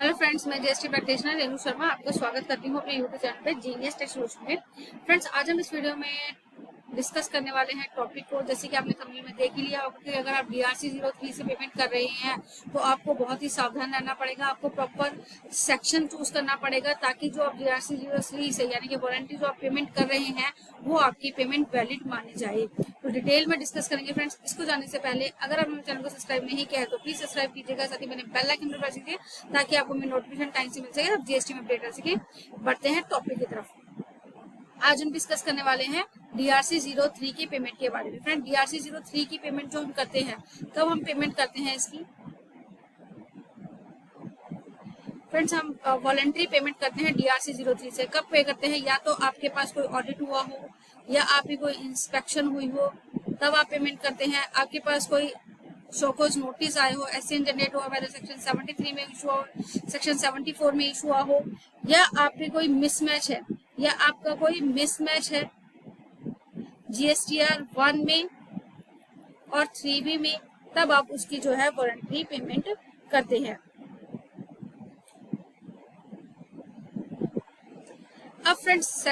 Hello friends, मैं GST practitioner Renu Sharma आपका स्वागत करती हूँ अपने यूट्यूब चैनल पे जीनियस टेक सॉल्यूशन में। फ्रेंड्स, आज हम इस वीडियो में डिस्कस करने वाले हैं टॉपिक को, जैसे कि आपने थंबनेल में देख ही लिया होगा कि अगर आप DRC 03 से पेमेंट कर रहे हैं तो आपको बहुत ही सावधान रहना पड़ेगा। आपको प्रॉपर सेक्शन चूज करना पड़ेगा ताकि जो आप DRC 03 से यानी कि वारंटी जो आप पेमेंट कर रहे हैं वो आपकी पेमेंट वैलिड मानी जाए। तो डिटेल में डिस्कस करेंगे फ्रेंड्स। इसको जानने से पहले अगर आप मेरे चैनल को सब्सक्राइब नहीं किया है तो प्लीज सब्सक्राइब कीजिएगा, साथ ही मैंने बेल आइकन पर प्रेस कीजिए ताकि आपको मेरी नोटिफिकेशन टाइम से मिल सके, आप जीएसटी में अपडेट कर सके। बढ़ते हैं टॉपिक की तरफ। आज हम डिस्कस करने वाले हैं DRC 03 की पेमेंट के बारे में। फ्रेंड, DRC 03 की पेमेंट जो हम करते हैं, कब हम पेमेंट करते हैं इसकी? फ्रेंड्स, हम वॉलंटरी पेमेंट करते हैं DRC 03 से। कब पे करते हैं? या तो आपके पास कोई ऑडिट हुआ हो या आपकी कोई इंस्पेक्शन हुई हो, तब आप पेमेंट करते हैं। आपके पास कोई शोकोज नोटिस आए हो, एससी जनरेट हुआ, वैसे सेक्शन 73 में इशू हो, सेक्शन 74 में इशू हुआ हो, या आपकी कोई मिसमैच है या आपका कोई मिसमैच है GSTR 1 में और 3B में, तब आप उसकी जो है वॉलंटरी पेमेंट करते हैं। अब फ्रेंड्स,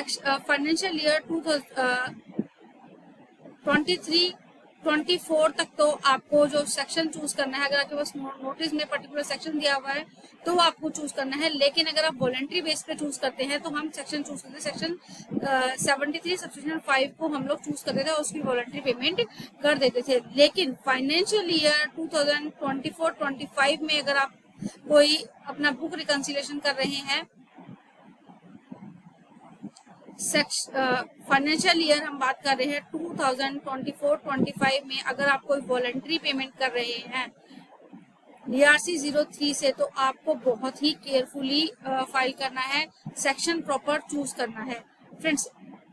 फाइनेंशियल ईयर 2023-24 तक तो आपको जो सेक्शन चूज करना है, अगर आपके पास नोटिस में पर्टिकुलर सेक्शन दिया हुआ है तो वो आपको चूज करना है। लेकिन अगर आप वॉलंटरी बेस पे चूज करते हैं तो हम सेक्शन चूज करते हैं। सेक्शन 73 सब्सेक्शन 5 को हम लोग चूज करते थे और उसकी वॉलंटरी पेमेंट कर देते थे। लेकिन फाइनेंशियल ईयर 2024-25 में अगर आप कोई अपना बुक रिकंसिलेशन कर रहे हैं, फाइनेंशियल ईयर हम बात कर रहे हैं 2024-25 में, अगर आप कोई वॉलंटरी पेमेंट कर रहे हैं DRC 03 से, तो आपको बहुत ही केयरफुली फाइल करना है, सेक्शन प्रॉपर चूज करना है। फ्रेंड्स,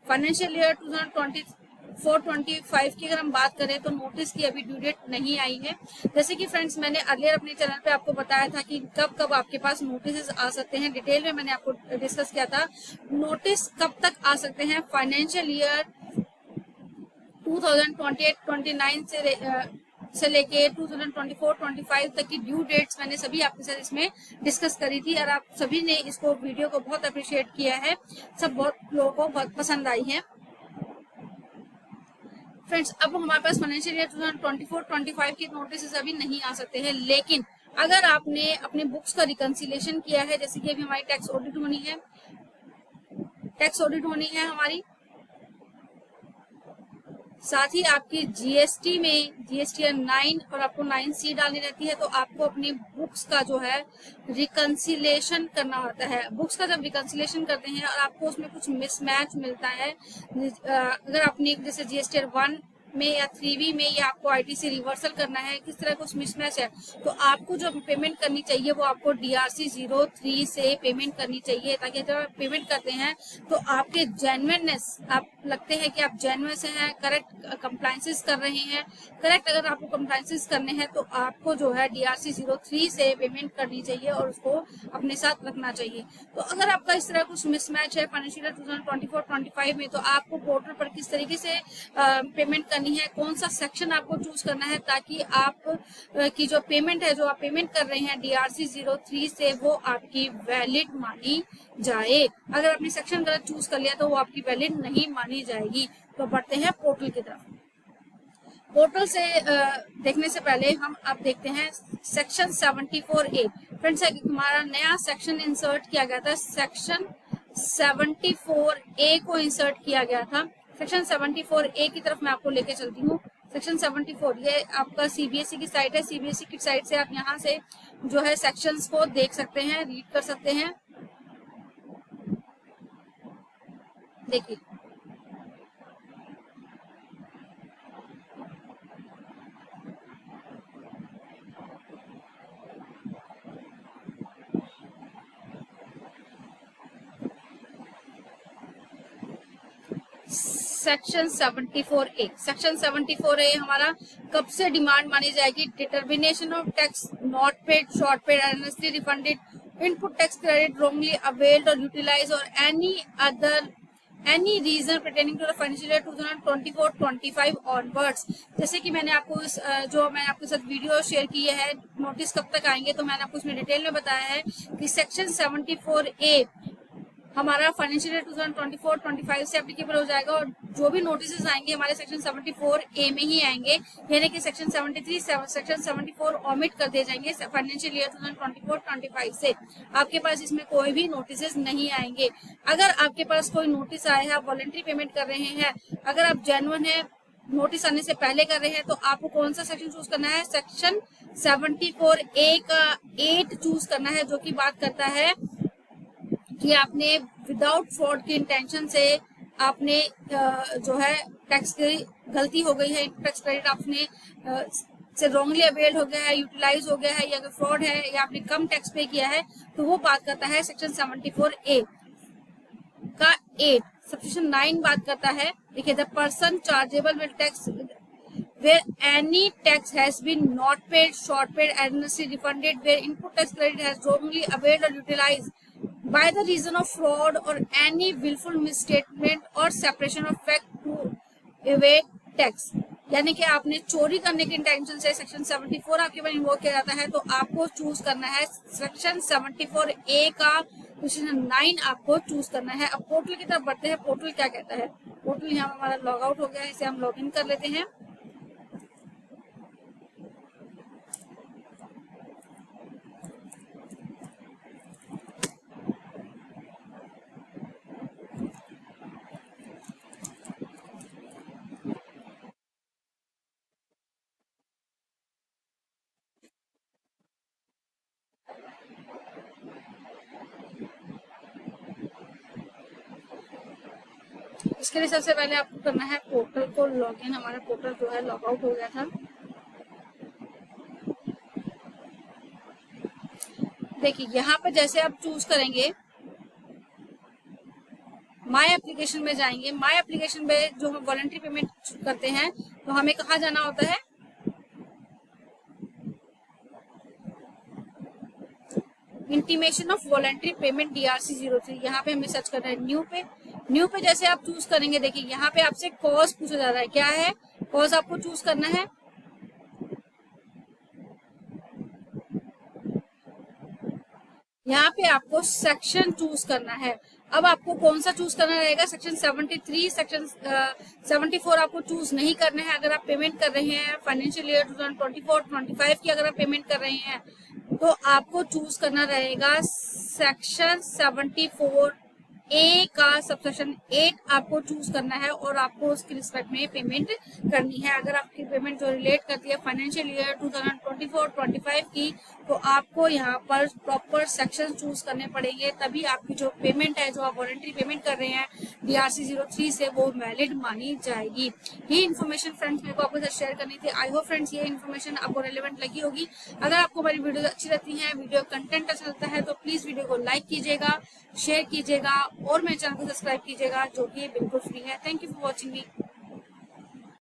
फाइनेंशियल ईयर 2024-25 की अगर हम बात करें तो नोटिस की अभी ड्यू डेट नहीं आई है। जैसे कि फ्रेंड्स, मैंने अर्लियर अपने चैनल पे आपको बताया था कि कब कब आपके पास नोटिस आ सकते हैं। डिटेल में मैंने आपको डिस्कस किया था नोटिस कब तक आ सकते हैं। फाइनेंशियल ईयर 2028-29 से लेके 2024-25 तक की ड्यू डेट्स मैंने सभी आपके साथ इसमें डिस्कस करी थी और आप सभी ने इसको वीडियो को बहुत अप्रिशिएट किया है। सब बहुत लोगों को बहुत पसंद आई है। फ्रेंड्स, अब हमारे पास फाइनेंशियल ईयर 2024-25 के नोटिस अभी नहीं आ सकते हैं। लेकिन अगर आपने अपने बुक्स का रिकंसिलेशन किया है, जैसे कि अभी हमारी टैक्स ऑडिट होनी है हमारी, साथ ही आपकी जीएसटी में GSTR 9 और आपको 9C डालनी रहती है, तो आपको अपनी बुक्स का जो है रिकंसिलेशन करना होता है। बुक्स का जब रिकंसिलेशन करते हैं और आपको उसमें कुछ मिसमैच मिलता है, अगर आपने जैसे GSTR 1 में या 3B में या आपको ITC रिवर्सल करना है, किस तरह कुछ मिसमैच है, तो आपको जो पेमेंट करनी चाहिए वो आपको DRC 03 से पेमेंट करनी चाहिए, ताकि जब आप पेमेंट करते हैं तो आपके जेन्युइननेस, आप लगते हैं कि आप जेन्युइन से हैं, करेक्ट कंप्लायंसेस कर रहे हैं। करेक्ट अगर आपको कंप्लायंसेस करने हैं तो आपको जो है DRC 03 से पेमेंट करनी चाहिए और उसको अपने साथ रखना चाहिए। तो अगर आपका इस तरह कुछ मिसमैच है फाइनेंशियल 2024-25 में, तो आपको पोर्टल पर किस तरीके से पेमेंट करनी है, कौन सा सेक्शन आपको चूज करना है, ताकि आप की जो पेमेंट है, जो आप पेमेंट कर रहे हैं DRC 03 से, वो आपकी वैलिड मानी जाए। अगर आपने सेक्शन गलत चूज कर लिया तो वो आपकी वैलिड नहीं मानी जाएगी। तो बढ़ते हैं पोर्टल की तरफ। पोर्टल से देखने से पहले हम अब देखते हैं सेक्शन 74A। फ्रेंड्स, हमारा नया सेक्शन इंसर्ट किया गया था, सेक्शन 74A को इंसर्ट किया गया था। सेक्शन 74A की तरफ मैं आपको लेके चलती हूँ। सेक्शन 74 ये आपका CBSE की साइट है। CBSE की साइट से आप यहाँ से जो है सेक्शंस को देख सकते हैं, रीड कर सकते हैं। देखिए, सेक्शन 74A। सेक्शन 74A हमारा कब से डिमांड मानी जाएगी? Determination of tax not paid, short paid, earnestly refunded, input tax credit, wrongly availed और यूटिलाइज और any other any reason pertaining to the financial year 2024-25 onwards. जैसे कि मैंने आपको जो मैंने आपके साथ वीडियो शेयर की है नोटिस कब तक आएंगे, तो मैंने आपको उसमें डिटेल में बताया है कि सेक्शन 74A हमारा फाइनेंशियल ईयर 2024-25 से एप्लीकेबल हो जाएगा, और जो भी नोटिस आएंगे हमारे सेक्शन 74A में ही आएंगे, यानी कि सेक्शन 73, सेक्शन 74 ऑमिट कर दिए जाएंगे फाइनेंशियल ईयर 2024-25 से। आपके पास इसमें कोई भी नोटिस नहीं आएंगे। अगर आपके पास कोई नोटिस आया है, आप वॉलंटरी पेमेंट कर रहे हैं, अगर आप जेन्युइन है, नोटिस आने से पहले कर रहे हैं, तो आपको कौन सा सेक्शन चूज करना है? सेक्शन 74A का 8 चूज करना है, जो की बात करता है कि आपने विदाउट फ्रॉड की इंटेंशन से आपने जो है टैक्स की गलती हो गई है, टैक्स क्रेडिट आपने से रॉन्गली अवेल्ड हो गया है, यूटिलाइज हो गया है, या अगर फ्रॉड है या आपने कम टैक्स पे किया है, तो वो बात करता है सेक्शन 74A का 8। सेक्शन 9 बात करता है, देखिए, the person chargeable with tax where any tax has been not paid, short paid, erroneously refunded, where input tax credit has wrongly availed or utilized by the reason of fraud or any willful misstatement or separation of fact to evade tax। यानी कि आपने चोरी करने के intention से section 74 आपके पास invoke किया जाता है, तो आपको चूज करना है सेक्शन 74A का सेक्शन 9 आपको चूज करना है। अब पोर्टल की तरफ बढ़ते हैं। पोर्टल क्या कहता है? पोर्टल यहाँ हमारा लॉग आउट हो गया है, इसे हम लॉग इन कर लेते हैं। इसके लिए सबसे पहले आपको करना है पोर्टल को लॉगिन। हमारा पोर्टल जो है लॉग आउट हो गया था। देखिए, यहाँ पे जैसे आप चूज करेंगे, माय एप्लीकेशन में जाएंगे। माय एप्लीकेशन में जो हम वॉलंटरी पेमेंट करते हैं, तो हमें कहाँ जाना होता है? Intimation of voluntary payment DRC 03, यहाँ पे हमें सर्च करना है न्यू पे। न्यू पे जैसे आप चूज करेंगे, देखिए यहाँ पे आपसे कॉज पूछा जा रहा है। क्या है कॉज? आपको चूज करना है। यहाँ पे आपको सेक्शन चूज करना है। अब आपको कौन सा चूज करना रहेगा? सेक्शन 73, सेक्शन 74 आपको चूज नहीं करना है। अगर आप पेमेंट कर रहे हैं फाइनेंशियल ईयर 2024-25 की, अगर आप पेमेंट कर रहे हैं, तो आपको चूज करना रहेगा सेक्शन 74A का सबसेक्शन 8 आपको चूज करना है, और आपको उसके रिस्पेक्ट में पेमेंट करनी है। अगर आपकी पेमेंट जो रिलेट करती है फाइनेंशियल ईयर 2024-25 की, तो आपको यहाँ पर प्रॉपर सेक्शन चूज करने पड़ेंगे, तभी आपकी जो पेमेंट है, जो आप वॉलंटरी पेमेंट कर रहे हैं DRC 03 से, वो वैलिड मानी जाएगी। ये इन्फॉर्मेशन फ्रेंड्स मेरे को आपके साथ शेयर करनी थी। आई होप फ्रेंड्स ये इन्फॉर्मेशन आपको रेलेवेंट लगी होगी। अगर आपको हमारी वीडियो अच्छी लगती है, वीडियो कंटेंट अच्छा लगता है, तो प्लीज वीडियो को लाइक कीजिएगा, शेयर कीजिएगा, और मेरे चैनल को सब्सक्राइब कीजिएगा, जो कि बिल्कुल फ्री है। Thank you for watching me.